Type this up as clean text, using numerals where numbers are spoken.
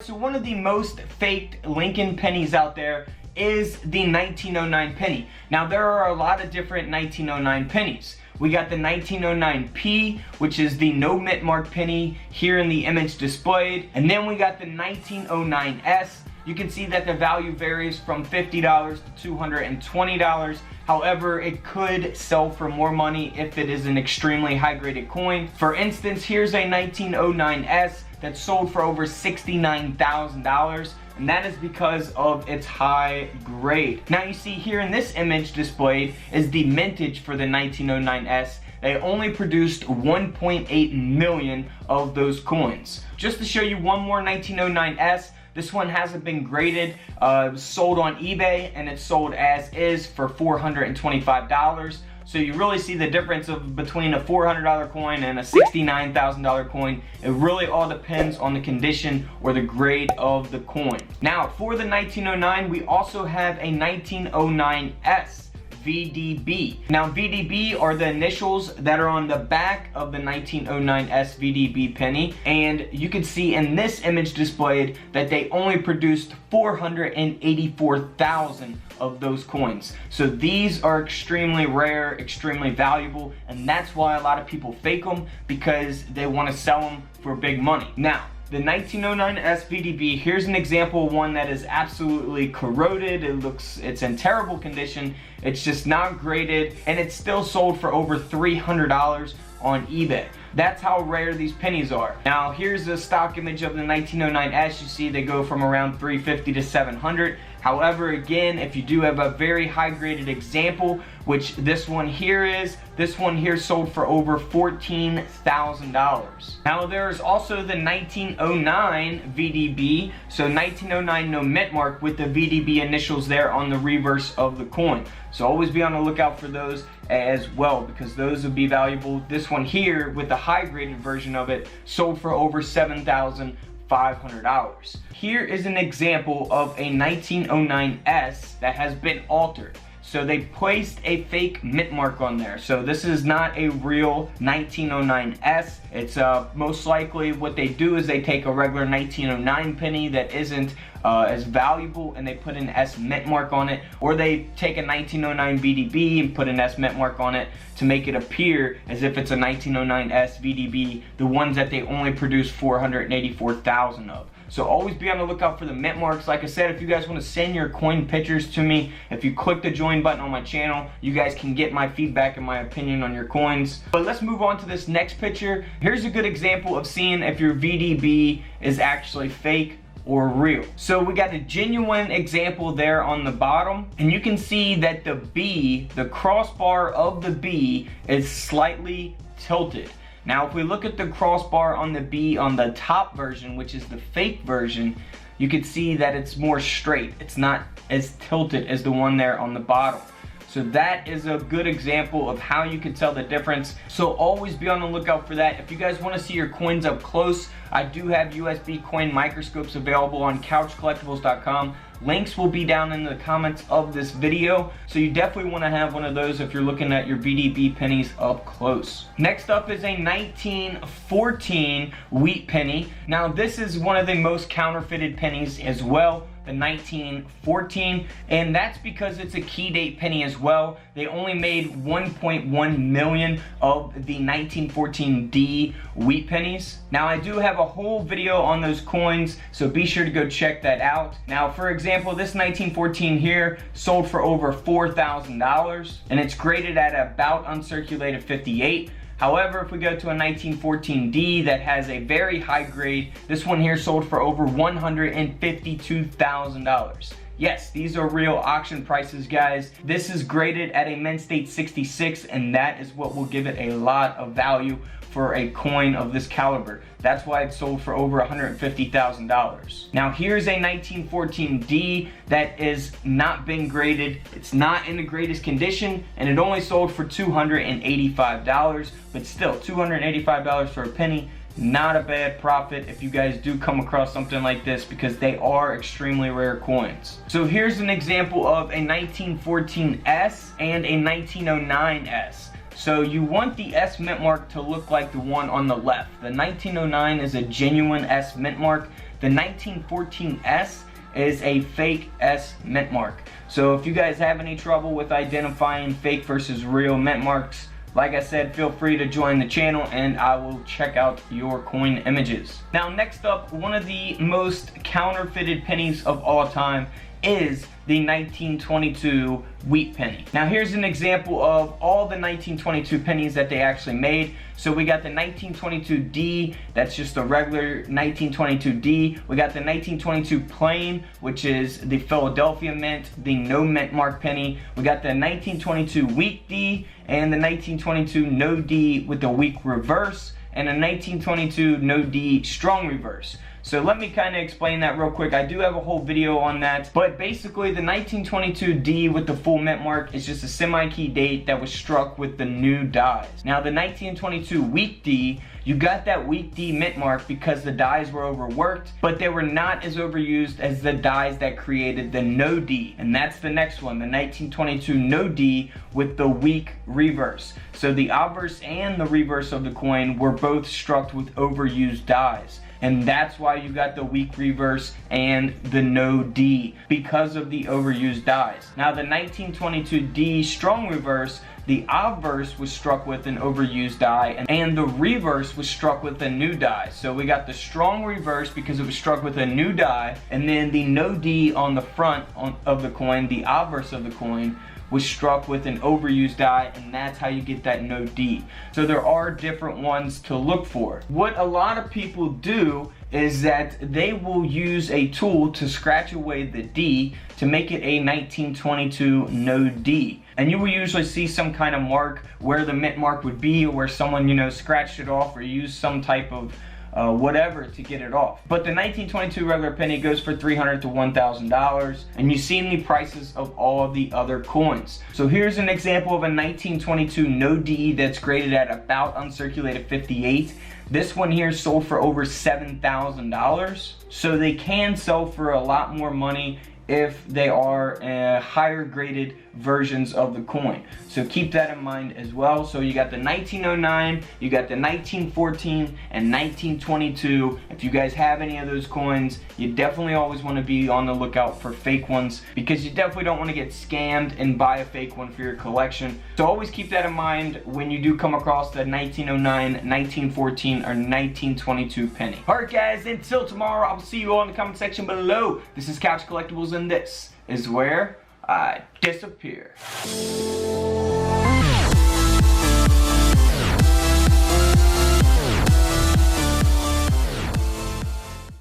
So one of the most faked Lincoln pennies out there is the 1909 penny. Now there are a lot of different 1909 pennies. We got the 1909P, which is the no mint mark penny here in the image displayed. And then we got the 1909S. You can see that the value varies from $50 to $220. However, it could sell for more money if it is an extremely high graded coin. For instance, here's a 1909S that sold for over $69,000, and that is because of its high grade. Now you see here in this image displayed is the mintage for the 1909S. They only produced 1.8 million of those coins. Just to show you one more 1909S, this one hasn't been graded. It was sold on eBay and it's sold as is for $425. So you really see the difference of between a $400 coin and a $69,000 coin. It really all depends on the condition or the grade of the coin. Now for the 1909, we also have a 1909S. VDB. Now VDB are the initials that are on the back of the 1909S VDB penny, and you can see in this image displayed that they only produced 484,000 of those coins. So these are extremely rare, extremely valuable, and that's why a lot of people fake them, because they want to sell them for big money. Now the 1909S VDB, here's an example of one that is absolutely corroded. It's in terrible condition. It's just not graded, and it's still sold for over $300 on eBay. That's how rare these pennies are. Now here's a stock image of the 1909S. You see they go from around $350 to $700. However, again, if you do have a very high graded example, which this one here is, this one here sold for over $14,000. Now there's also the 1909 VDB, so 1909 no mint mark with the VDB initials there on the reverse of the coin. So always be on the lookout for those as well, because those would be valuable. This one here with the high graded version of it sold for over $7,500. Here is an example of a 1909S that has been altered. So they placed a fake mint mark on there. So this is not a real 1909S. It's most likely what they do is they take a regular 1909 penny that isn't as valuable and they put an S mint mark on it, or they take a 1909 VDB and put an S mint mark on it to make it appear as if it's a 1909S VDB, the ones that they only produce 484,000 of. So always be on the lookout for the mint marks. Like I said, if you guys want to send your coin pictures to me, if you click the join button on my channel, you guys can get my feedback and my opinion on your coins. But let's move on to this next picture. Here's a good example of seeing if your VDB is actually fake or real. So we got a genuine example there on the bottom, and you can see that the B, the crossbar of the B, is slightly tilted. Now if we look at the crossbar on the B on the top version, which is the fake version, you can see that it's more straight. It's not as tilted as the one there on the bottom. So that is a good example of how you can tell the difference. So always be on the lookout for that. If you guys want to see your coins up close, I do have USB coin microscopes available on couchcollectibles.com. Links will be down in the comments of this video. So you definitely want to have one of those if you're looking at your VDB pennies up close. Next up is a 1914 wheat penny. Now this is one of the most counterfeited pennies as well, the 1914, and that's because it's a key date penny as well. They only made 1.1 million of the 1914D wheat pennies. Now I do have a whole video on those coins, so be sure to go check that out. Now for example, this 1914 here sold for over $4,000, and it's graded at about uncirculated 58. However, if we go to a 1914D that has a very high grade, this one here sold for over $152,000. Yes, these are real auction prices, guys. This is graded at a mint state 66, and that is what will give it a lot of value for a coin of this caliber. That's why it sold for over $150,000. Now here's a 1914D that is not been graded. It's not in the greatest condition, and it only sold for $285. But still, $285 for a penny, not a bad profit if you guys do come across something like this, because they are extremely rare coins. So here's an example of a 1914S and a 1909S. So you want the S mint mark to look like the one on the left. The 1909 is a genuine S mint mark. the 1914S is a fake S mint mark. So if you guys have any trouble with identifying fake versus real mint marks, like I said, feel free to join the channel and I will check out your coin images. Now next up, one of the most counterfeited pennies of all time is the 1922 wheat penny. Now here's an example of all the 1922 pennies that they actually made. So we got the 1922D, that's just a regular 1922D. We got the 1922 plain, which is the Philadelphia mint, the no mint mark penny. We got the 1922 weak D and the 1922 no D with the weak reverse, and a 1922 no D strong reverse. So let me kind of explain that real quick. I do have a whole video on that, but basically the 1922 D with the full mint mark is just a semi-key date that was struck with the new dies. Now the 1922 weak D, you got that weak D mint mark because the dies were overworked, but they were not as overused as the dies that created the no D. And that's the next one, the 1922 no D with the weak reverse. So the obverse and the reverse of the coin were both struck with overused dies. And that's why you got the weak reverse and the no D, because of the overused dies. Now the 1922 D strong reverse, the obverse was struck with an overused die and the reverse was struck with a new die. So we got the strong reverse because it was struck with a new die, and then the no D on the front of the coin, the obverse of the coin, was struck with an overused die, and that's how you get that no D. So there are different ones to look for. What a lot of people do is that they will use a tool to scratch away the D to make it a 1922 no D. And you will usually see some kind of mark where the mint mark would be, or where someone, you know, scratched it off or used some type of whatever to get it off. But the 1922 regular penny goes for $300 to $1,000, and you've seen the prices of all of the other coins. So here's an example of a 1922 no D that's graded at about uncirculated 58. This one here sold for over $7,000. So they can sell for a lot more money if they are higher graded versions of the coin. So keep that in mind as well. So you got the 1909, you got the 1914, and 1922. If you guys have any of those coins, you definitely always want to be on the lookout for fake ones, because you definitely don't want to get scammed and buy a fake one for your collection. So always keep that in mind when you do come across the 1909, 1914, or 1922 penny. Alright guys, until tomorrow, I'll see you all in the comment section below. This is Couch Collectibles, and this is where I disappear.